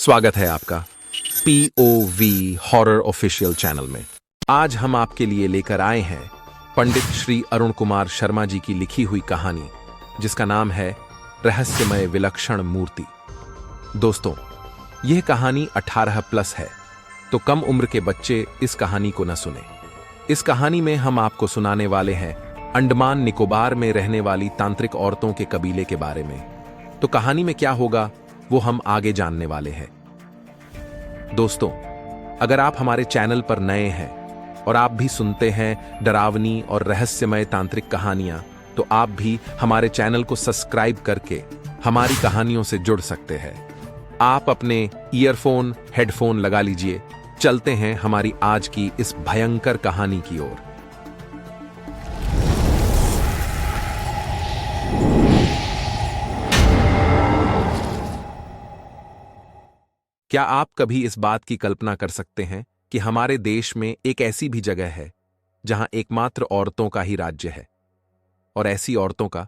स्वागत है आपका पीओवी हॉरर ऑफिशियल चैनल में। आज हम आपके लिए लेकर आए हैं पंडित श्री अरुण कुमार शर्मा जी की लिखी हुई कहानी, जिसका नाम है रहस्यमय विलक्षण मूर्ति। दोस्तों, यह कहानी 18+ है, तो कम उम्र के बच्चे इस कहानी को न सुने। इस कहानी में हम आपको सुनाने वाले हैं अंडमान निकोबार में रहने वाली तांत्रिक औरतों के कबीले के बारे में। तो कहानी में क्या होगा वो हम आगे जानने वाले हैं। दोस्तों, अगर आप हमारे चैनल पर नए हैं और आप भी सुनते हैं डरावनी और रहस्यमय तांत्रिक कहानियां, तो आप भी हमारे चैनल को सब्सक्राइब करके हमारी कहानियों से जुड़ सकते हैं। आप अपने ईयरफोन, हेडफोन लगा लीजिए। चलते हैं हमारी आज की इस भयंकर कहानी की ओर। क्या आप कभी इस बात की कल्पना कर सकते हैं कि हमारे देश में एक ऐसी भी जगह है जहां एकमात्र औरतों का ही राज्य है, और ऐसी औरतों का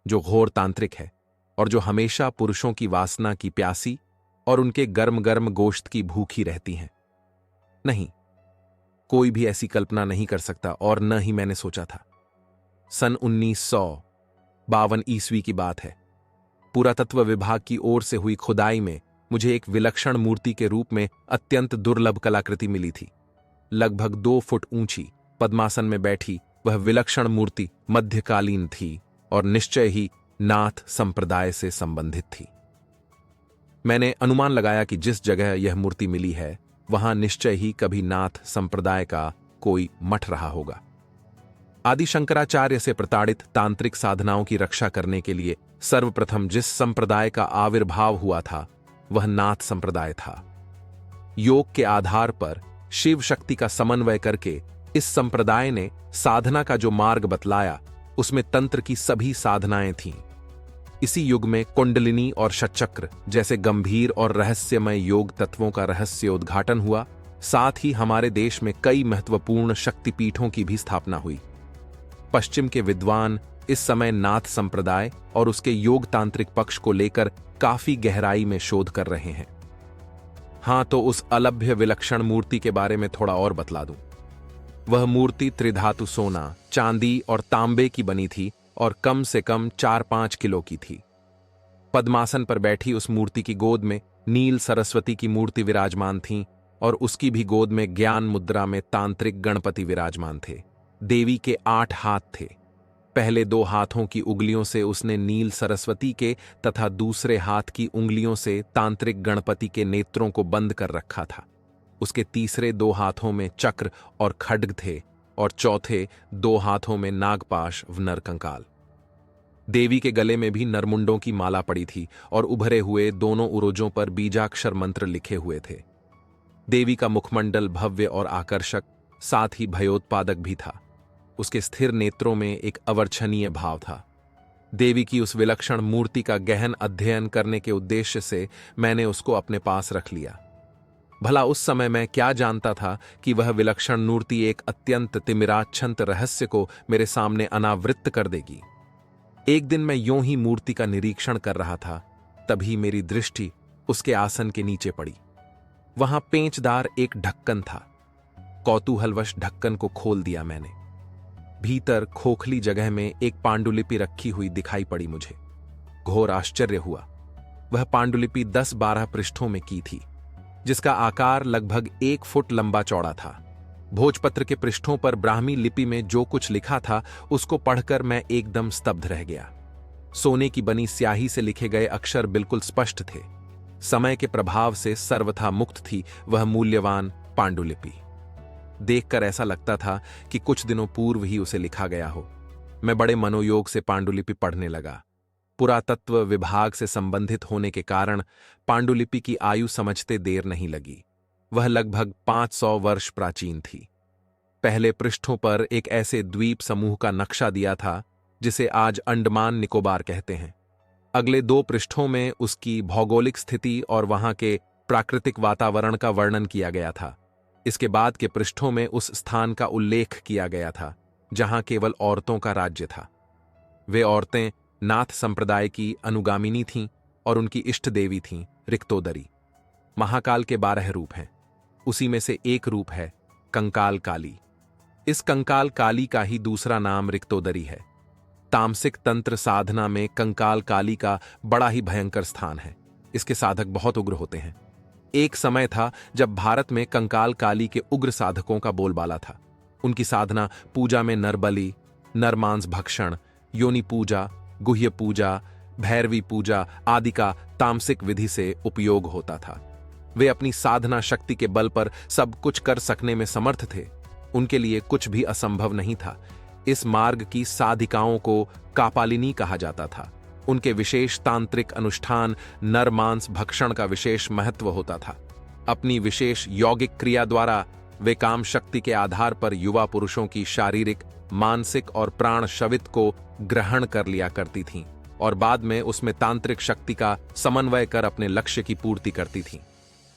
जो घोर तांत्रिक है और जो हमेशा पुरुषों की वासना की प्यासी और उनके गर्म गर्म गोश्त की भूखी रहती हैं? नहीं, कोई भी ऐसी कल्पना नहीं कर सकता, और न ही मैंने सोचा था। सन 1952 ईस्वी की बात है। पुरातत्व विभाग की ओर से हुई खुदाई में मुझे एक विलक्षण मूर्ति के रूप में अत्यंत दुर्लभ कलाकृति मिली थी। लगभग 2 फुट ऊंची पद्मासन में बैठी वह विलक्षण मूर्ति मध्यकालीन थी और निश्चय ही नाथ संप्रदाय से संबंधित थी। मैंने अनुमान लगाया कि जिस जगह यह मूर्ति मिली है वहां निश्चय ही कभी नाथ संप्रदाय का कोई मठ रहा होगा। आदि शंकराचार्य से प्रताड़ित तांत्रिक साधनाओं की रक्षा करने के लिए सर्वप्रथम जिस संप्रदाय का आविर्भाव हुआ था वह नाथ संप्रदाय था। योग के आधार पर शिव शक्ति का समन्वय करके इस संप्रदाय ने साधना का जो मार्ग बतलाया उसमें तंत्र की सभी साधनाएं थीं। इसी युग में कुंडलिनी और षटचक्र जैसे गंभीर और रहस्यमय योग तत्वों का रहस्योद्घाटन हुआ। साथ ही हमारे देश में कई महत्वपूर्ण शक्तिपीठों की भी स्थापना हुई। पश्चिम के विद्वान इस समय नाथ संप्रदाय और उसके योग तांत्रिक पक्ष को लेकर काफी गहराई में शोध कर रहे हैं। हां, तो उस अलभ्य विलक्षण मूर्ति के बारे में थोड़ा और बतला दूं। वह मूर्ति त्रिधातु सोना, चांदी और तांबे की बनी थी और कम से कम 4-5 किलो की थी। पद्मासन पर बैठी उस मूर्ति की गोद में नील सरस्वती की मूर्ति विराजमान थी और उसकी भी गोद में ज्ञान मुद्रा में तांत्रिक गणपति विराजमान थे। देवी के 8 हाथ थे। पहले 2 हाथों की उंगलियों से उसने नील सरस्वती के तथा दूसरे हाथ की उंगलियों से तांत्रिक गणपति के नेत्रों को बंद कर रखा था। उसके तीसरे 2 हाथों में चक्र और खड्ग थे और चौथे 2 हाथों में नागपाश व नरकंकाल। देवी के गले में भी नरमुंडों की माला पड़ी थी और उभरे हुए दोनों उरोजों पर बीजाक्षर मंत्र लिखे हुए थे। देवी का मुखमंडल भव्य और आकर्षक, साथ ही भयोत्पादक भी था। उसके स्थिर नेत्रों में एक अवर्छनीय भाव था। देवी की उस विलक्षण मूर्ति का गहन अध्ययन करने के उद्देश्य से मैंने उसको अपने पास रख लिया। भला उस समय मैं क्या जानता था कि वह विलक्षण मूर्ति एक अत्यंत तिमिराच्छंत रहस्य को मेरे सामने अनावृत्त कर देगी। एक दिन मैं यूं ही मूर्ति का निरीक्षण कर रहा था, तभी मेरी दृष्टि उसके आसन के नीचे पड़ी। वहां पेंचदार एक ढक्कन था। कौतूहलवश ढक्कन को खोल दिया मैंने। भीतर खोखली जगह में एक पांडुलिपि रखी हुई दिखाई पड़ी मुझे। घोर आश्चर्य हुआ। वह पांडुलिपि 10-12 पृष्ठों में की थी, जिसका आकार लगभग 1 फुट लंबा चौड़ा था। भोजपत्र के पृष्ठों पर ब्राह्मी लिपि में जो कुछ लिखा था उसको पढ़कर मैं एकदम स्तब्ध रह गया। सोने की बनी स्याही से लिखे गए अक्षर बिल्कुल स्पष्ट थे। समय के प्रभाव से सर्वथा मुक्त थी वह मूल्यवान पांडुलिपि। देखकर ऐसा लगता था कि कुछ दिनों पूर्व ही उसे लिखा गया हो। मैं बड़े मनोयोग से पांडुलिपि पढ़ने लगा। पुरातत्व विभाग से संबंधित होने के कारण पांडुलिपि की आयु समझते देर नहीं लगी। वह लगभग 500 वर्ष प्राचीन थी। पहले पृष्ठों पर एक ऐसे द्वीप समूह का नक्शा दिया था जिसे आज अंडमान निकोबार कहते हैं। अगले 2 पृष्ठों में उसकी भौगोलिक स्थिति और वहां के प्राकृतिक वातावरण का वर्णन किया गया था। इसके बाद के पृष्ठों में उस स्थान का उल्लेख किया गया था जहां केवल औरतों का राज्य था। वे औरतें नाथ संप्रदाय की अनुगामिनी थीं और उनकी इष्ट देवी थीं रिक्तोदरी। महाकाल के 12 रूप हैं। उसी में से एक रूप है कंकाल काली। इस कंकाल काली का ही दूसरा नाम रिक्तोदरी है। तामसिक तंत्र साधना में कंकाल काली का बड़ा ही भयंकर स्थान है। इसके साधक बहुत उग्र होते हैं। एक समय था जब भारत में कंकाल काली के उग्र साधकों का बोलबाला था। उनकी साधना पूजा में नरबलि, नरमांस भक्षण, योनि पूजा, गुह्य पूजा, भैरवी पूजा आदि का तामसिक विधि से उपयोग होता था। वे अपनी साधना शक्ति के बल पर सब कुछ कर सकने में समर्थ थे। उनके लिए कुछ भी असंभव नहीं था। इस मार्ग की साधिकाओं को कापालिनी कहा जाता था। उनके विशेष तांत्रिक अनुष्ठान नरमांस भक्षण का विशेष महत्व होता था। अपनी विशेष यौगिक क्रिया द्वारा वे काम शक्ति के आधार पर युवा पुरुषों की शारीरिक, मानसिक और प्राण शवित को ग्रहण कर लिया करती थीं और बाद में उसमें तांत्रिक शक्ति का समन्वय कर अपने लक्ष्य की पूर्ति करती थीं।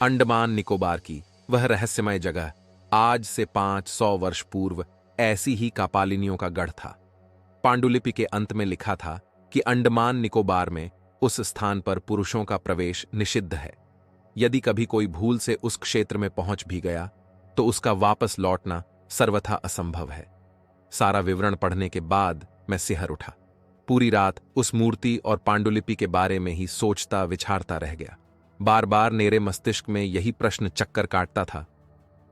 अंडमान निकोबार की वह रहस्यमय जगह आज से 500 वर्ष पूर्व ऐसी ही कापालिनियों का गढ़ था। पांडुलिपि के अंत में लिखा था कि अंडमान निकोबार में उस स्थान पर पुरुषों का प्रवेश निषिद्ध है। यदि कभी कोई भूल से उस क्षेत्र में पहुंच भी गया तो उसका वापस लौटना सर्वथा असंभव है। सारा विवरण पढ़ने के बाद मैं सिहर उठा। पूरी रात उस मूर्ति और पांडुलिपि के बारे में ही सोचता विचारता रह गया। बार बार मेरे मस्तिष्क में यही प्रश्न चक्कर काटता था,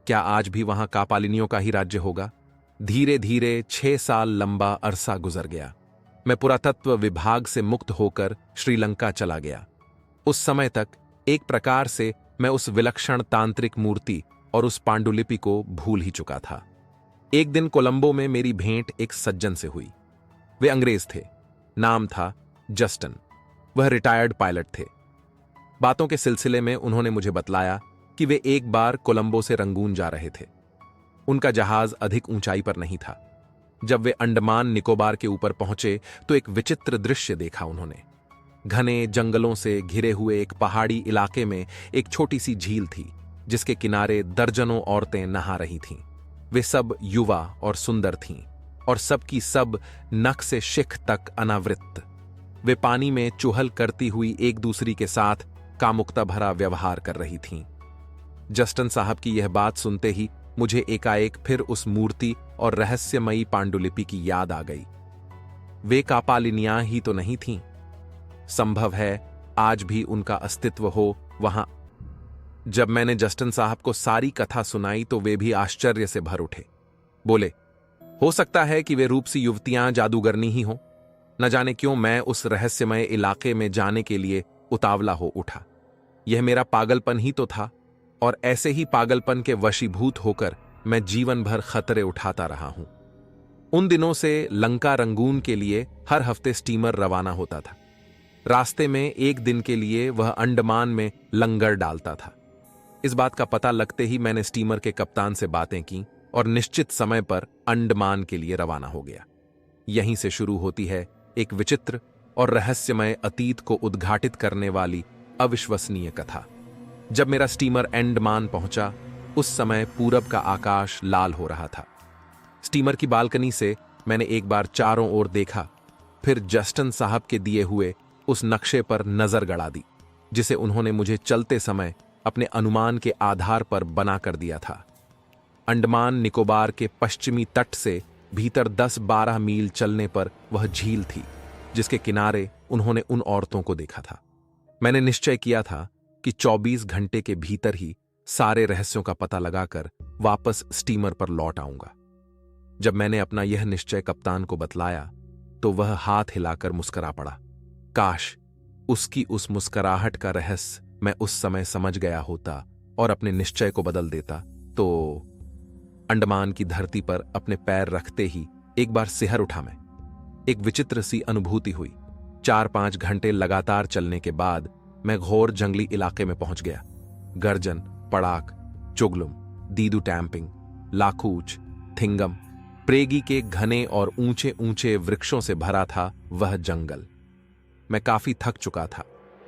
क्या आज भी वहां कापालिनियों का ही राज्य होगा? धीरे धीरे 6 साल लंबा अरसा गुजर गया। मैं पुरातत्व विभाग से मुक्त होकर श्रीलंका चला गया। उस समय तक एक प्रकार से मैं उस विलक्षण तांत्रिक मूर्ति और उस पांडुलिपि को भूल ही चुका था। एक दिन कोलंबो में मेरी भेंट एक सज्जन से हुई। वे अंग्रेज थे। नाम था जस्टन। वह रिटायर्ड पायलट थे। बातों के सिलसिले में उन्होंने मुझे बतलाया कि वे एक बार कोलंबो से रंगून जा रहे थे। उनका जहाज अधिक ऊंचाई पर नहीं था। जब वे अंडमान निकोबार के ऊपर पहुंचे तो एक विचित्र दृश्य देखा उन्होंने। घने जंगलों से घिरे हुए एक पहाड़ी इलाके में एक छोटी सी झील थी जिसके किनारे दर्जनों औरतें नहा रही थीं। वे सब युवा और सुंदर थीं और सबकी सब नख से शिख तक अनावृत। वे पानी में चुहल करती हुई एक दूसरी के साथ कामुकता भरा व्यवहार कर रही थीं। जस्टन साहब की यह बात सुनते ही मुझे एकाएक फिर उस मूर्ति और रहस्यमयी पांडुलिपि की याद आ गई। वे कापालिनियां ही तो नहीं थीं। संभव है आज भी उनका अस्तित्व हो वहां। जब मैंने जस्टन साहब को सारी कथा सुनाई तो वे भी आश्चर्य से भर उठे। बोले, हो सकता है कि वे रूपसी युवतियां जादूगरनी ही हों। न जाने क्यों मैं उस रहस्यमय इलाके में जाने के लिए उतावला हो उठा। यह मेरा पागलपन ही तो था और ऐसे ही पागलपन के वशीभूत होकर मैं जीवन भर खतरे उठाता रहा हूं। उन दिनों से लंका रंगून के लिए हर हफ्ते स्टीमर रवाना होता था। रास्ते में एक दिन के लिए वह अंडमान में लंगर डालता था। इस बात का पता लगते ही मैंने स्टीमर के कप्तान से बातें की और निश्चित समय पर अंडमान के लिए रवाना हो गया। यहीं से शुरू होती है एक विचित्र और रहस्यमय अतीत को उद्घाटित करने वाली अविश्वसनीय कथा। जब मेरा स्टीमर अंडमान पहुंचा उस समय पूरब का आकाश लाल हो रहा था। स्टीमर की बालकनी से मैंने एक बार चारों ओर देखा, फिर जस्टन साहब के दिए हुए उस नक्शे पर नजर गड़ा दी जिसे उन्होंने मुझे चलते समय अपने अनुमान के आधार पर बना कर दिया था। अंडमान निकोबार के पश्चिमी तट से भीतर 10-12 मील चलने पर वह झील थी जिसके किनारे उन्होंने उन औरतों को देखा था। मैंने निश्चय किया था कि 24 घंटे के भीतर ही सारे रहस्यों का पता लगाकर वापस स्टीमर पर लौट आऊंगा। जब मैंने अपना यह निश्चय कप्तान को बतलाया तो वह हाथ हिलाकर मुस्कुरा पड़ा। काश उसकी उस मुस्कुराहट का रहस्य मैं उस समय समझ गया होता और अपने निश्चय को बदल देता तो। अंडमान की धरती पर अपने पैर रखते ही एक बार सिहर उठा मैं। एक विचित्र सी अनुभूति हुई। 4-5 घंटे लगातार चलने के बाद मैं घोर जंगली इलाके में पहुंच गया। गर्जन, पड़ाक, चुगलुम, दीदू टैंपिंग, लाखूच, थिंगम, प्रेगी के घने और ऊंचे ऊंचे वृक्षों से भरा था वह जंगल। मैं काफी थक चुका था।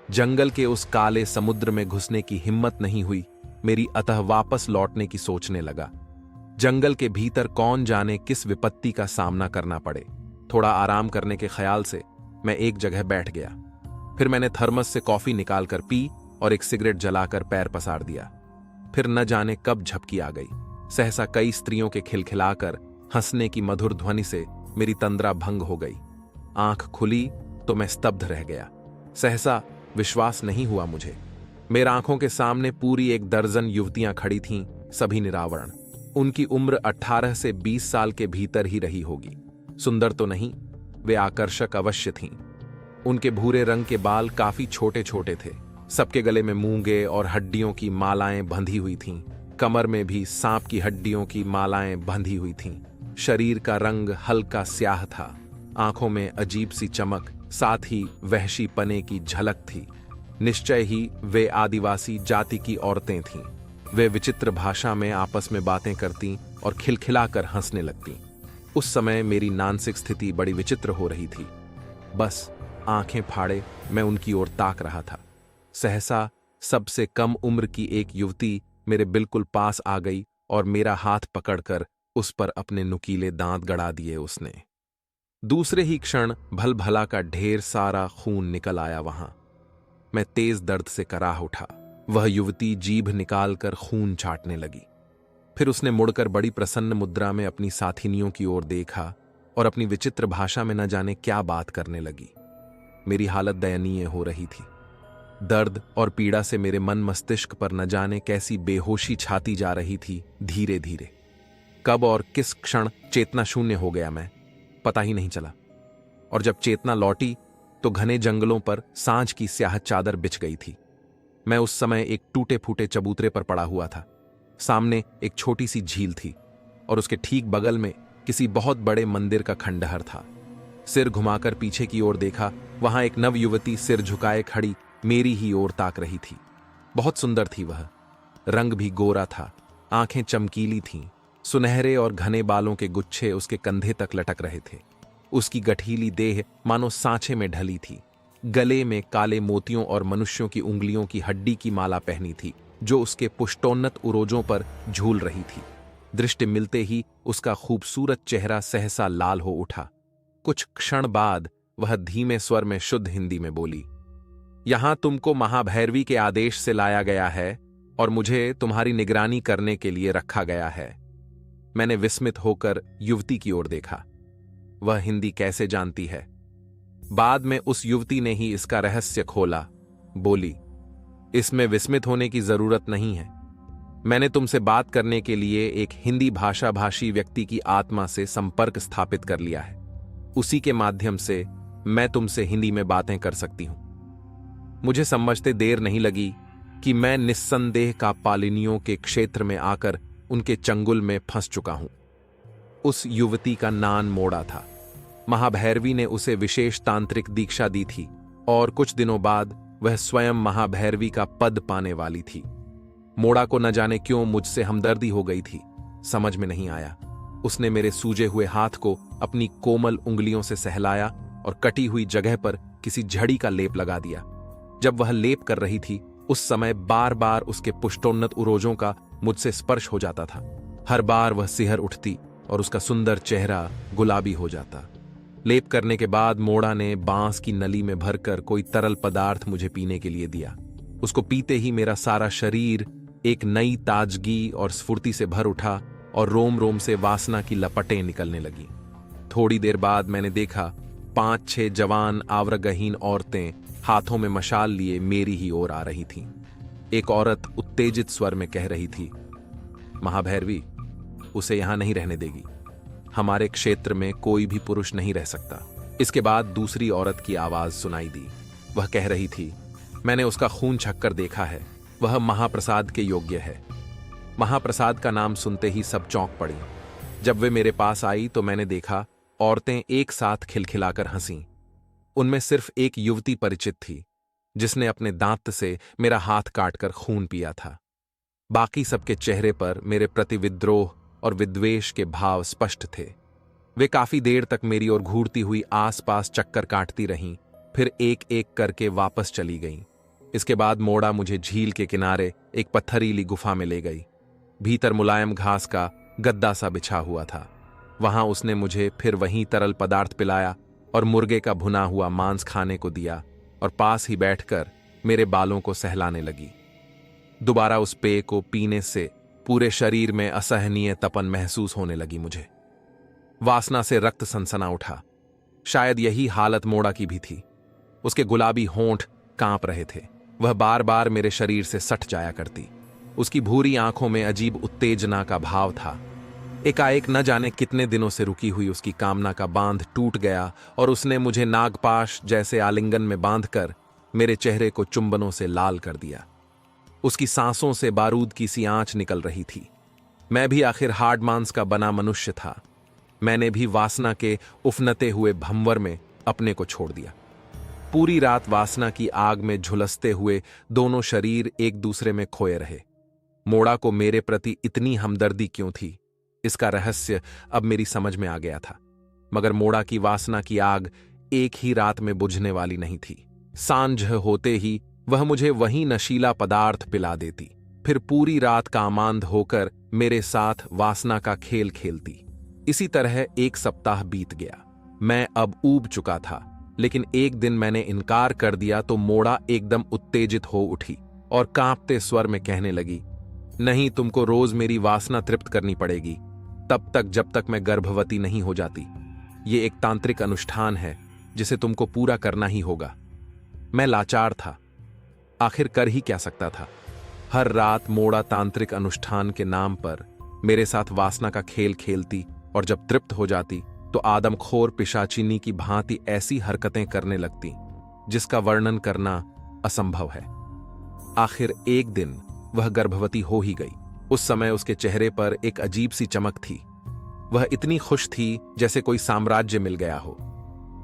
जंगल के उस काले समुद्र में घुसने की हिम्मत नहीं हुई मेरी, अतः वापस लौटने की सोचने लगा। जंगल के भीतर कौन जाने किस विपत्ति का सामना करना पड़े। थोड़ा आराम करने के ख्याल से मैं एक जगह बैठ गया। फिर मैंने थर्मस से कॉफी निकालकर पी और एक सिगरेट जलाकर पैर पसार दिया। फिर न जाने कब झपकी आ गई। सहसा कई स्त्रियों के खिलखिलाकर हंसने की मधुर ध्वनि से मेरी तंद्रा भंग हो गई। आंख खुली तो मैं स्तब्ध रह गया। सहसा विश्वास नहीं हुआ मुझे। मेरी आंखों के सामने पूरी 1 दर्जन युवतियां खड़ी थीं, सभी निरावरण। उनकी उम्र 18 से 20 साल के भीतर ही रही होगी। सुंदर तो नहीं, वे आकर्षक अवश्य थीं। उनके भूरे रंग के बाल काफी छोटे छोटे थे। सबके गले में मूंगे और हड्डियों की मालाएं बंधी हुई थीं। कमर में भी सांप की हड्डियों की मालाएं बंधी हुई थीं। शरीर का रंग हल्का स्याह था। आंखों में अजीब सी चमक, साथ ही वहशी पने की झलक थी। निश्चय ही वे आदिवासी जाति की औरतें थीं। वे विचित्र भाषा में आपस में बातें करतीं और खिलखिलाकर हंसने लगतीं। उस समय मेरी मानसिक स्थिति बड़ी विचित्र हो रही थी। बस आंखें फाड़े मैं उनकी ओर ताक रहा था। सहसा सबसे कम उम्र की एक युवती मेरे बिल्कुल पास आ गई और मेरा हाथ पकड़कर उस पर अपने नुकीले दांत गड़ा दिए उसने। दूसरे ही क्षण भलभला का ढेर सारा खून निकल आया वहां। मैं तेज दर्द से कराह उठा। वह युवती जीभ निकालकर खून चाटने लगी। फिर उसने मुड़कर बड़ी प्रसन्न मुद्रा में अपनी साथिनियों की ओर देखा और अपनी विचित्र भाषा में न जाने क्या बात करने लगी। मेरी हालत दयनीय हो रही थी। दर्द और पीड़ा से मेरे मन मस्तिष्क पर न जाने कैसी बेहोशी छाती जा रही थी धीरे धीरे। कब और किस क्षण चेतना शून्य हो गया मैं, पता ही नहीं चला। और जब चेतना लौटी तो घने जंगलों पर सांझ की स्याह चादर बिछ गई थी। मैं उस समय एक टूटे फूटे चबूतरे पर पड़ा हुआ था। सामने एक छोटी सी झील थी और उसके ठीक बगल में किसी बहुत बड़े मंदिर का खंडहर था। सिर घुमाकर पीछे की ओर देखा, वहां एक नव युवती सिर झुकाए खड़ी मेरी ही ओर ताक रही थी। बहुत सुंदर थी वह। रंग भी गोरा था, आंखें चमकीली थीं। सुनहरे और घने बालों के गुच्छे उसके कंधे तक लटक रहे थे। उसकी गठीली देह मानो सांचे में ढली थी। गले में काले मोतियों और मनुष्यों की उंगलियों की हड्डी की माला पहनी थी, जो उसके पुष्टोन्नत उरोजों पर झूल रही थी। दृष्टि मिलते ही उसका खूबसूरत चेहरा सहसा लाल हो उठा। कुछ क्षण बाद वह धीमे स्वर में शुद्ध हिंदी में बोली, यहां तुमको महाभैरवी के आदेश से लाया गया है और मुझे तुम्हारी निगरानी करने के लिए रखा गया है। मैंने विस्मित होकर युवती की ओर देखा। वह हिंदी कैसे जानती है? बाद में उस युवती ने ही इसका रहस्य खोला। बोली, इसमें विस्मित होने की जरूरत नहीं है। मैंने तुमसे बात करने के लिए एक हिंदी भाषा भाषी व्यक्ति की आत्मा से संपर्क स्थापित कर लिया है। उसी के माध्यम से मैं तुमसे हिंदी में बातें कर सकती हूं। मुझे समझते देर नहीं लगी कि मैं निस्संदेह का पालिनियों के क्षेत्र में आकर उनके चंगुल में फंस चुका हूं। उस युवती का नाम मोड़ा था। महाभैरवी ने उसे विशेष तांत्रिक दीक्षा दी थी और कुछ दिनों बाद वह स्वयं महाभैरवी का पद पाने वाली थी। मोड़ा को न जाने क्यों मुझसे हमदर्दी हो गई थी, समझ में नहीं आया। उसने मेरे सूजे हुए हाथ को अपनी कोमल उंगलियों से सहलाया और कटी हुई जगह पर किसी झड़ी का लेप लगा दिया। जब वह लेप कर रही थी, उस समय बार बार उसके पुष्टोन्नत उरोजों का मुझसे स्पर्श हो जाता था। हर बार वह सिहर उठती और उसका सुंदर चेहरा गुलाबी हो जाता। लेप करने के बाद मोड़ा ने बांस की नली में भरकर कोई तरल पदार्थ मुझे पीने के लिए दिया। उसको पीते ही मेरा सारा शरीर एक नई ताजगी और स्फूर्ति से भर उठा और रोम रोम से वासना की लपटें निकलने लगी। थोड़ी देर बाद मैंने देखा 5-6 जवान आवरगहीन औरतें हाथों में मशाल लिए मेरी ही ओर आ रही थीं। एक औरत उत्तेजित स्वर में कह रही थी, महाभैरवी उसे यहां नहीं रहने देगी। हमारे क्षेत्र में कोई भी पुरुष नहीं रह सकता। इसके बाद दूसरी औरत की आवाज सुनाई दी। वह कह रही थी, मैंने उसका खून छककर देखा है, वह महाप्रसाद के योग्य है। महाप्रसाद का नाम सुनते ही सब चौंक पड़ी। जब वे मेरे पास आई तो मैंने देखा औरतें एक साथ खिलखिलाकर हंसीं। उनमें सिर्फ एक युवती परिचित थी, जिसने अपने दांत से मेरा हाथ काटकर खून पिया था। बाकी सबके चेहरे पर मेरे प्रति विद्रोह और विद्वेष के भाव स्पष्ट थे। वे काफी देर तक मेरी ओर घूरती हुई आसपास चक्कर काटती रहीं, फिर एक एक करके वापस चली गईं। इसके बाद मोड़ा मुझे झील के किनारे एक पत्थरीली गुफा में ले गई। भीतर मुलायम घास का गद्दा सा बिछा हुआ था। वहां उसने मुझे फिर वहीं तरल पदार्थ पिलाया और मुर्गे का भुना हुआ मांस खाने को दिया और पास ही बैठकर मेरे बालों को सहलाने लगी। दोबारा उस पेय को पीने से पूरे शरीर में असहनीय तपन महसूस होने लगी मुझे। वासना से रक्त सनसना उठा। शायद यही हालत मोड़ा की भी थी। उसके गुलाबी होंठ कांप रहे थे। वह बार बार मेरे शरीर से सट जाया करती। उसकी भूरी आंखों में अजीब उत्तेजना का भाव था। एकाएक न जाने कितने दिनों से रुकी हुई उसकी कामना का बांध टूट गया और उसने मुझे नागपाश जैसे आलिंगन में बांधकर मेरे चेहरे को चुंबनों से लाल कर दिया। उसकी सांसों से बारूद की सी आंच निकल रही थी। मैं भी आखिर हार्ड मांस का बना मनुष्य था। मैंने भी वासना के उफनते हुए भंवर में अपने को छोड़ दिया। पूरी रात वासना की आग में झुलसते हुए दोनों शरीर एक दूसरे में खोए रहे। मोड़ा को मेरे प्रति इतनी हमदर्दी क्यों थी, इसका रहस्य अब मेरी समझ में आ गया था। मगर मोड़ा की वासना की आग एक ही रात में बुझने वाली नहीं थी। सांझ होते ही वह मुझे वही नशीला पदार्थ पिला देती, फिर पूरी रात कामांध होकर मेरे साथ वासना का खेल खेलती। इसी तरह एक सप्ताह बीत गया। मैं अब ऊब चुका था, लेकिन एक दिन मैंने इनकार कर दिया तो मोड़ा एकदम उत्तेजित हो उठी और कांपते स्वर में कहने लगी, नहीं, तुमको रोज मेरी वासना तृप्त करनी पड़ेगी, तब तक जब तक मैं गर्भवती नहीं हो जाती। ये एक तांत्रिक अनुष्ठान है जिसे तुमको पूरा करना ही होगा। मैं लाचार था, आखिर कर ही क्या सकता था। हर रात मोड़ा तांत्रिक अनुष्ठान के नाम पर मेरे साथ वासना का खेल खेलती और जब तृप्त हो जाती तो आदमखोर पिशाचिनी की भांति ऐसी हरकतें करने लगती जिसका वर्णन करना असंभव है। आखिर एक दिन वह गर्भवती हो ही गई। उस समय उसके चेहरे पर एक अजीब सी चमक थी। वह इतनी खुश थी जैसे कोई साम्राज्य मिल गया हो।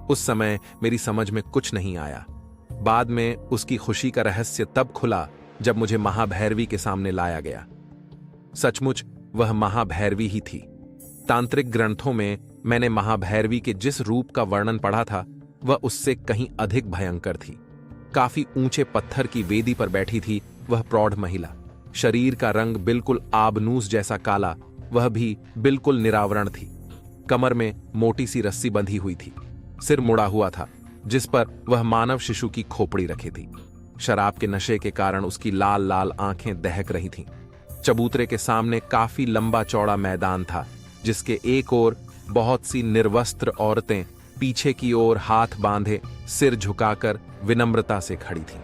उस समय मेरी समझ में कुछ नहीं आया। बाद में उसकी खुशी का रहस्य तब खुला जब मुझे महाभैरवी के सामने लाया गया। सचमुच वह महाभैरवी ही थी। तांत्रिक ग्रंथों में मैंने महाभैरवी के जिस रूप का वर्णन पढ़ा था वह उससे कहीं अधिक भयंकर थी। काफी ऊंचे पत्थर की वेदी पर बैठी थी वह प्रौढ़ महिला। शरीर का रंग बिल्कुल आबनूस जैसा काला, वह भी बिल्कुल निरावरण थी। कमर में मोटी सी रस्सी बंधी हुई थी। सिर मुड़ा हुआ था जिस पर वह मानव शिशु की खोपड़ी रखी थी। शराब के नशे के कारण उसकी लाल लाल आंखें दहक रही थीं। चबूतरे के सामने काफी लंबा चौड़ा मैदान था जिसके एक ओर बहुत सी निर्वस्त्र औरतें पीछे की ओर हाथ बांधे सिर झुकाकर विनम्रता से खड़ी थीं।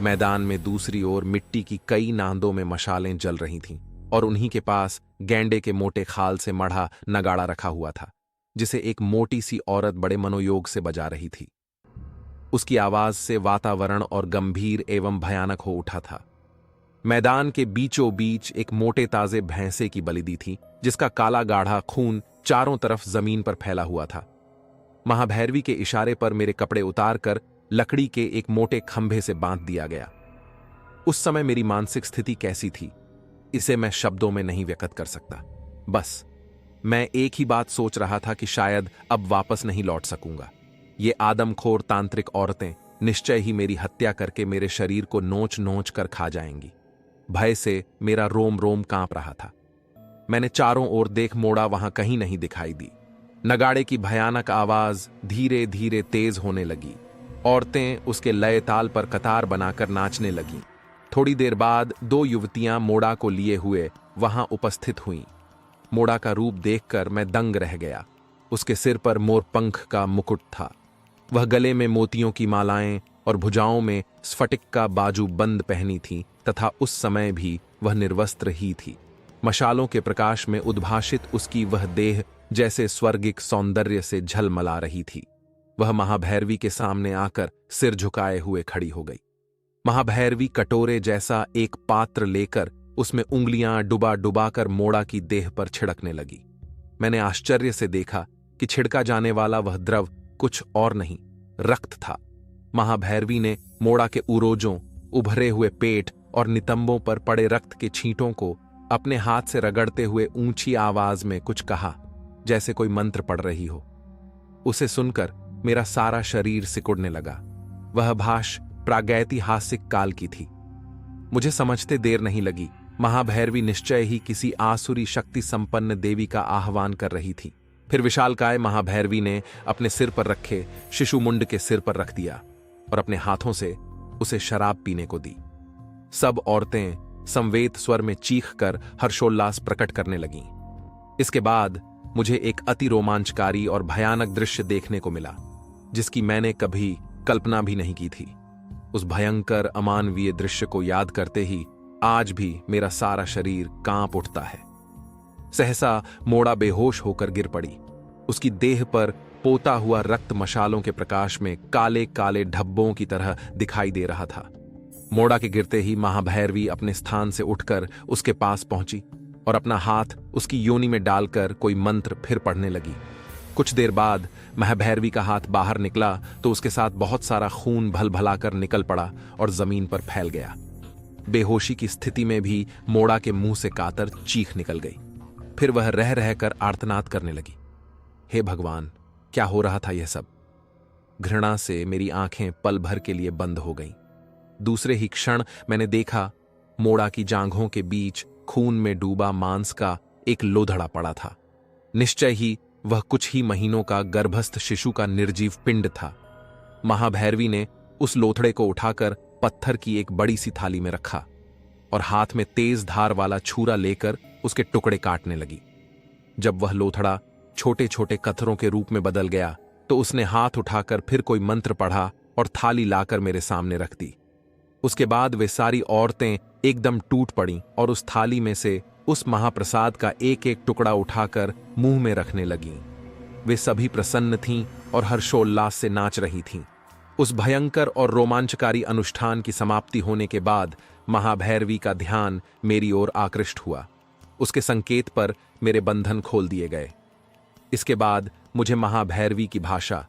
मैदान में दूसरी ओर मिट्टी की कई नांदों में मशालें जल रही थीं और उन्हीं के पास गेंडे के मोटे खाल से मढ़ा नगाड़ा रखा हुआ था जिसे एक मोटी सी औरत बड़े मनोयोग से बजा रही थी। उसकी आवाज से वातावरण और गंभीर एवं भयानक हो उठा था। मैदान के बीचों बीच एक मोटे ताजे भैंसे की बलिदी थी जिसका काला गाढ़ा खून चारों तरफ जमीन पर फैला हुआ था। महाभैरवी के इशारे पर मेरे कपड़े उतारकर लकड़ी के एक मोटे खंभे से बांध दिया गया। उस समय मेरी मानसिक स्थिति कैसी थी, इसे मैं शब्दों में नहीं व्यक्त कर सकता। बस मैं एक ही बात सोच रहा था कि शायद अब वापस नहीं लौट सकूंगा। ये आदमखोर तांत्रिक औरतें निश्चय ही मेरी हत्या करके मेरे शरीर को नोच नोच कर खा जाएंगी। भय से मेरा रोम रोम कांप रहा था। मैंने चारों ओर देख मोड़ा वहां कहीं नहीं दिखाई दी। नगाड़े की भयानक आवाज धीरे धीरे तेज होने लगी। औरतें उसके लय ताल पर कतार बनाकर नाचने लगीं। थोड़ी देर बाद दो युवतियां मोड़ा को लिए हुए वहां उपस्थित हुईं। मोड़ा का रूप देखकर मैं दंग रह गया। उसके सिर पर मोरपंख का मुकुट था। वह गले में मोतियों की मालाएं और भुजाओं में स्फटिक का बाजू बंद पहनी थी तथा उस समय भी वह निर्वस्त्र ही थी। मशालों के प्रकाश में उद्भाषित उसकी वह देह जैसे स्वर्गिक सौंदर्य से झलमला रही थी। वह महाभैरवी के सामने आकर सिर झुकाए हुए खड़ी हो गई। महाभैरवी कटोरे जैसा एक पात्र लेकर उसमें उंगलियां डुबा डुबा कर मोड़ा की देह पर छिड़कने लगी। मैंने आश्चर्य से देखा कि छिड़का जाने वाला वह द्रव कुछ और नहीं, रक्त था। महाभैरवी ने मोड़ा के उरोजों, उभरे हुए पेट और नितंबों पर पड़े रक्त के छींटों को अपने हाथ से रगड़ते हुए ऊंची आवाज में कुछ कहा, जैसे कोई मंत्र पढ़ रही हो। उसे सुनकर मेरा सारा शरीर सिकुड़ने लगा। वह भाष प्रागैतिहासिक काल की थी। मुझे समझते देर नहीं लगी। महाभैरवी निश्चय ही किसी आसुरी शक्ति संपन्न देवी का आह्वान कर रही थी। फिर विशालकाय महाभैरवी ने अपने सिर पर रखे शिशु मुंड के सिर पर रख दिया और अपने हाथों से उसे शराब पीने को दी। सब औरतें संवेद स्वर में चीख कर हर्षोल्लास प्रकट करने लगीं। इसके बाद मुझे एक अति रोमांचकारी और भयानक दृश्य देखने को मिला, जिसकी मैंने कभी कल्पना भी नहीं की थी। उस भयंकर अमानवीय दृश्य को याद करते ही आज भी मेरा सारा शरीर कांप उठता है। सहसा मोड़ा बेहोश होकर गिर पड़ी। उसकी देह पर पोता हुआ रक्त मशालों के प्रकाश में काले काले धब्बों की तरह दिखाई दे रहा था। मोड़ा के गिरते ही महाभैरवी अपने स्थान से उठकर उसके पास पहुंची और अपना हाथ उसकी योनि में डालकर कोई मंत्र फिर पढ़ने लगी। कुछ देर बाद महाभैरवी का हाथ बाहर निकला तो उसके साथ बहुत सारा खून भलभलाकर निकल पड़ा और जमीन पर फैल गया। बेहोशी की स्थिति में भी मोड़ा के मुंह से कातर चीख निकल गई। फिर वह रह रहकर आर्तनाद करने लगी। हे भगवान, क्या हो रहा था यह सब? घृणा से मेरी आंखें पल भर के लिए बंद हो गईं। दूसरे ही क्षण मैंने देखा मोड़ा की जांघों के बीच खून में डूबा मांस का एक लोधड़ा पड़ा था। निश्चय ही वह कुछ ही महीनों का गर्भस्थ शिशु का निर्जीव पिंड था। महाभैरवी ने उस लोथड़े को उठाकर पत्थर की एक बड़ी सी थाली में रखा और हाथ में तेज धार वाला छुरा लेकर उसके टुकड़े काटने लगी। जब वह लोथड़ा छोटे छोटे कथरों के रूप में बदल गया तो उसने हाथ उठाकर फिर कोई मंत्र पढ़ा और थाली लाकर मेरे सामने रख दी। उसके बाद वे सारी औरतें एकदम टूट पड़ीं और उस थाली में से उस महाप्रसाद का एक एक टुकड़ा उठाकर मुंह में रखने लगीं। वे सभी प्रसन्न थीं और हर्षोल्लास से नाच रही थीं। उस भयंकर और रोमांचकारी अनुष्ठान की समाप्ति होने के बाद महाभैरवी का ध्यान मेरी ओर आकृष्ट हुआ। उसके संकेत पर मेरे बंधन खोल दिए गए। इसके बाद मुझे महाभैरवी की भाषा,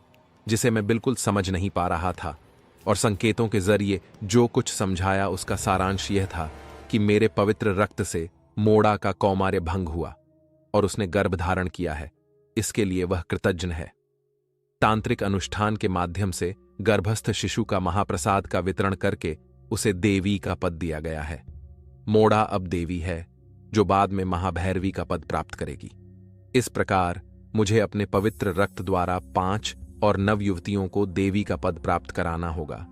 जिसे मैं बिल्कुल समझ नहीं पा रहा था, और संकेतों के जरिए जो कुछ समझाया उसका सारांश यह था कि मेरे पवित्र रक्त से मोड़ा का कौमार्य भंग हुआ और उसने गर्भ धारण किया है। इसके लिए वह कृतज्ञ है। तांत्रिक अनुष्ठान के माध्यम से गर्भस्थ शिशु का महाप्रसाद का वितरण करके उसे देवी का पद दिया गया है। मोड़ा अब देवी है, जो बाद में महाभैरवी का पद प्राप्त करेगी। इस प्रकार मुझे अपने पवित्र रक्त द्वारा 5 और नवयुवतियों को देवी का पद प्राप्त कराना होगा।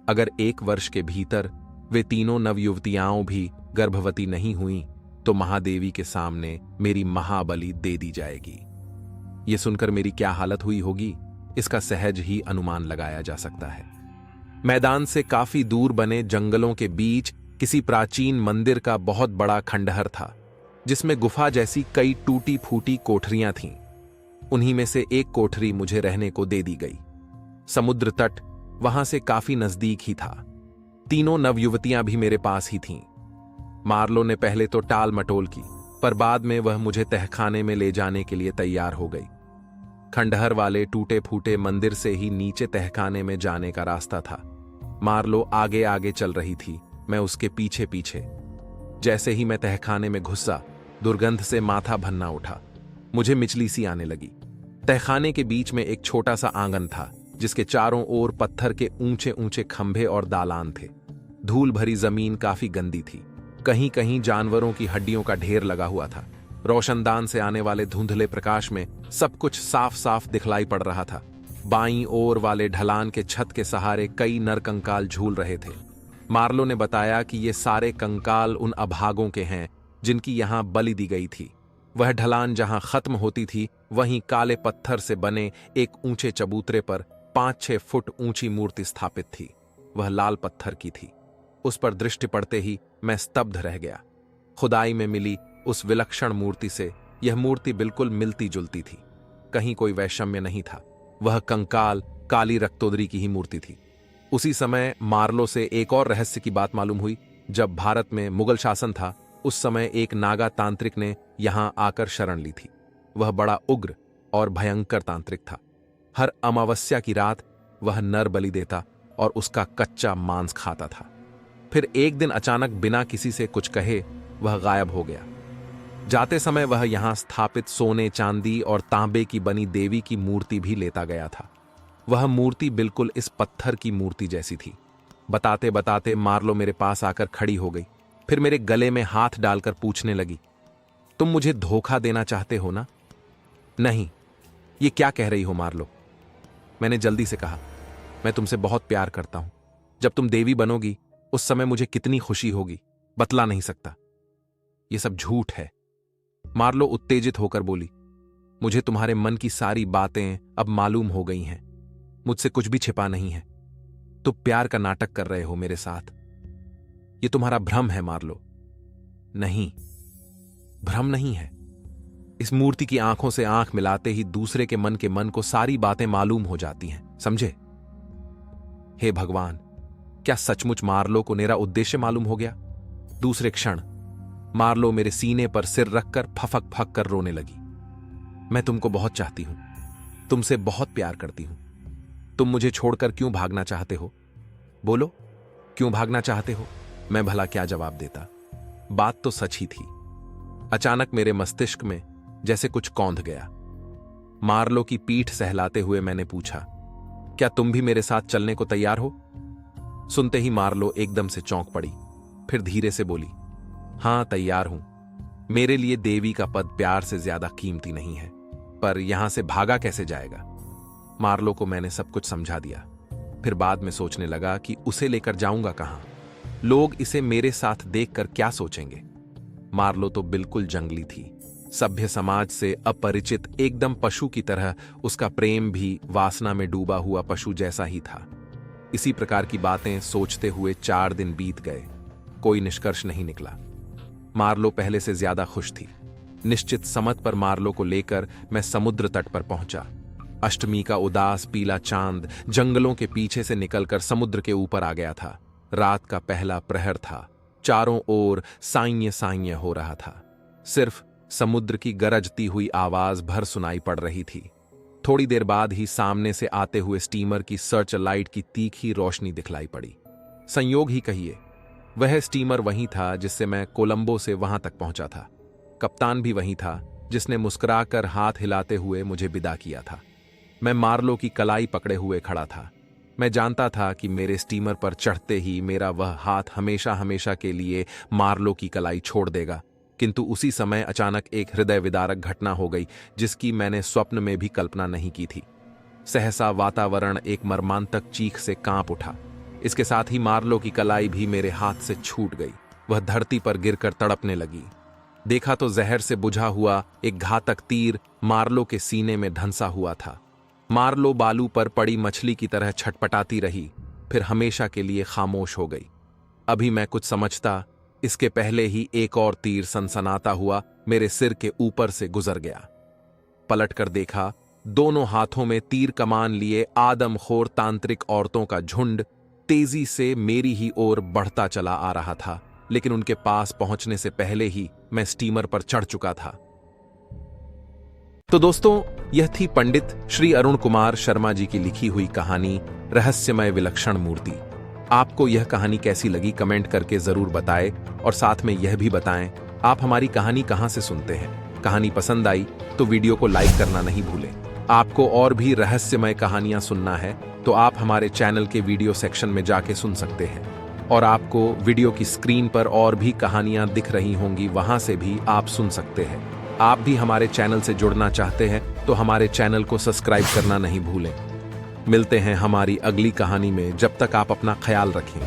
अगर 1 वर्ष के भीतर वे तीनों नवयुवतियां भी गर्भवती नहीं हुई तो महादेवी के सामने मेरी महाबलि दे दी जाएगी। ये सुनकर मेरी क्या हालत हुई होगी, इसका सहज ही अनुमान लगाया जा सकता है। मैदान से काफी दूर बने जंगलों के बीच किसी प्राचीन मंदिर का बहुत बड़ा खंडहर था, जिसमें गुफा जैसी कई टूटी फूटी कोठरियां थीं। उन्हीं में से एक कोठरी मुझे रहने को दे दी गई। समुद्र तट वहां से काफी नजदीक ही था। तीनों नवयुवतियां भी मेरे पास ही थीं। मार्लो ने पहले तो टाल मटोल की, पर बाद में वह मुझे तहखाने में ले जाने के लिए तैयार हो गई। खंडहर वाले टूटे फूटे मंदिर से ही नीचे तहखाने में जाने का रास्ता था। मार्लो आगे आगे चल रही थी, मैं उसके पीछे पीछे। जैसे ही मैं तहखाने में घुसा, दुर्गंध से माथा भन्ना उठा। मुझे मिचली सी आने लगी। तहखाने के बीच में एक छोटा सा आंगन था, जिसके चारों ओर पत्थर के ऊंचे ऊंचे खंभे और दालान थे। धूल भरी जमीन काफी गंदी थी। कहीं कहीं जानवरों की हड्डियों का ढेर लगा हुआ था। रोशनदान से आने वाले धुंधले प्रकाश में सब कुछ साफ साफ दिखलाई पड़ रहा था। बाईं ओर वाले ढलान के छत के सहारे कई नर कंकाल झूल रहे थे। मार्लो ने बताया कि ये सारे कंकाल उन अभागों के हैं जिनकी यहां बलि दी गई थी। वह ढलान जहां खत्म होती थी, वहीं काले पत्थर से बने एक ऊंचे चबूतरे पर 5-6 फुट ऊंची मूर्ति स्थापित थी। वह लाल पत्थर की थी। उस पर दृष्टि पड़ते ही मैं स्तब्ध रह गया। खुदाई में मिली उस विलक्षण मूर्ति से यह मूर्ति बिल्कुल मिलती जुलती थी। कहीं कोई वैषम्य नहीं था। वह कंकाल काली रक्तोदरी की ही मूर्ति थी। उसी समय मार्लो से एक और रहस्य की बात मालूम हुई। जब भारत में मुगल शासन था, उस समय एक नागा तांत्रिक ने यहां आकर शरण ली थी। वह बड़ा उग्र और भयंकर तांत्रिक था। हर अमावस्या की रात वह नर बलि देता और उसका कच्चा मांस खाता था। फिर एक दिन अचानक बिना किसी से कुछ कहे वह गायब हो गया। जाते समय वह यहां स्थापित सोने, चांदी और तांबे की बनी देवी की मूर्ति भी लेता गया था। वह मूर्ति बिल्कुल इस पत्थर की मूर्ति जैसी थी। बताते बताते मार्लो मेरे पास आकर खड़ी हो गई। फिर मेरे गले में हाथ डालकर पूछने लगी, तुम मुझे धोखा देना चाहते हो ना? नहीं, ये क्या कह रही हो मार्लो? मैंने जल्दी से कहा, मैं तुमसे बहुत प्यार करता हूं। जब तुम देवी बनोगी उस समय मुझे कितनी खुशी होगी, बतला नहीं सकता। ये सब झूठ है। मार्लो उत्तेजित होकर बोली, मुझे तुम्हारे मन की सारी बातें अब मालूम हो गई हैं। मुझसे कुछ भी छिपा नहीं है। तुम प्यार का नाटक कर रहे हो मेरे साथ। ये तुम्हारा भ्रम है मार्लो। नहीं, भ्रम नहीं है। इस मूर्ति की आंखों से आंख मिलाते ही दूसरे के मन को सारी बातें मालूम हो जाती हैं, समझे? हे भगवान, क्या सचमुच मार्लो को मेरा उद्देश्य मालूम हो गया? दूसरे क्षण मार्लो मेरे सीने पर सिर रखकर फफक फक कर रोने लगी। मैं तुमको बहुत चाहती हूं, तुमसे बहुत प्यार करती हूं। तुम मुझे छोड़कर क्यों भागना चाहते हो? बोलो, क्यों भागना चाहते हो? मैं भला क्या जवाब देता? बात तो सच ही थी। अचानक मेरे मस्तिष्क में जैसे कुछ कौंध गया। मार्लो की पीठ सहलाते हुए मैंने पूछा, क्या तुम भी मेरे साथ चलने को तैयार हो? सुनते ही मार्लो एकदम से चौंक पड़ी, फिर धीरे से बोली, हां, तैयार हूं। मेरे लिए देवी का पद प्यार से ज्यादा कीमती नहीं है। पर यहां से भागा कैसे जाएगा? मार्लो को मैंने सब कुछ समझा दिया। फिर बाद में सोचने लगा कि उसे लेकर जाऊंगा कहां? लोग इसे मेरे साथ देखकर क्या सोचेंगे? मार्लो तो बिल्कुल जंगली थी, सभ्य समाज से अपरिचित, एकदम पशु की तरह। उसका प्रेम भी वासना में डूबा हुआ पशु जैसा ही था। इसी प्रकार की बातें सोचते हुए 4 दिन बीत गए, कोई निष्कर्ष नहीं निकला। मार्लो पहले से ज्यादा खुश थी। निश्चित समत पर मार्लो को लेकर मैं समुद्र तट पर पहुंचा। अष्टमी का उदास पीला चांद जंगलों के पीछे से निकलकर समुद्र के ऊपर आ गया था। रात का पहला प्रहर था। चारों ओर साइंय साइंय हो रहा था। सिर्फ समुद्र की गरजती हुई आवाज भर सुनाई पड़ रही थी। थोड़ी देर बाद ही सामने से आते हुए स्टीमर की सर्च लाइट की तीखी रोशनी दिखलाई पड़ी। संयोग ही कहिए, वह स्टीमर वही था जिससे मैं कोलंबो से वहां तक पहुंचा था। कप्तान भी वही था जिसने मुस्कुराकर हाथ हिलाते हुए मुझे विदा किया था। मैं मार्लो की कलाई पकड़े हुए खड़ा था। मैं जानता था कि मेरे स्टीमर पर चढ़ते ही मेरा वह हाथ हमेशा हमेशा के लिए मार्लो की कलाई छोड़ देगा। किंतु उसी समय अचानक एक हृदय विदारक घटना हो गई जिसकी मैंने स्वप्न में भी कल्पना नहीं की थी। सहसा वातावरण एक मर्मांतक चीख से कांप उठा। इसके साथ ही मार्लो की कलाई भी मेरे हाथ से छूट गई। वह धरती पर गिरकर तड़पने लगी। देखा तो जहर से बुझा हुआ एक घातक तीर मार्लो के सीने में धंसा हुआ था। मार्लो बालू पर पड़ी मछली की तरह छटपटाती रही, फिर हमेशा के लिए खामोश हो गई। अभी मैं कुछ समझता, इसके पहले ही एक और तीर सनसनाता हुआ मेरे सिर के ऊपर से गुजर गया। पलटकर देखा, दोनों हाथों में तीर कमान लिए आदमखोर तांत्रिक औरतों का झुंड तेजी से मेरी ही ओर बढ़ता चला आ रहा था, लेकिन उनके पास पहुंचने से पहले ही मैं स्टीमर पर चढ़ चुका था। तो दोस्तों, यह थी पंडित श्री अरुण कुमार शर्मा जी की लिखी हुई कहानी रहस्यमय विलक्षण मूर्ति। आपको यह कहानी कैसी लगी कमेंट करके जरूर बताएं, और साथ में यह भी बताएं आप हमारी कहानी कहां से सुनते हैं। कहानी पसंद आई तो वीडियो को लाइक करना नहीं भूलें। आपको और भी रहस्यमय कहानियां सुनना है तो आप हमारे चैनल के वीडियो सेक्शन में जाके सुन सकते हैं, और आपको वीडियो की स्क्रीन पर और भी कहानियां दिख रही होंगी, वहां से भी आप सुन सकते हैं। आप भी हमारे चैनल से जुड़ना चाहते हैं तो हमारे चैनल को सब्सक्राइब करना नहीं भूलें। मिलते हैं हमारी अगली कहानी में, जब तक आप अपना ख्याल रखें।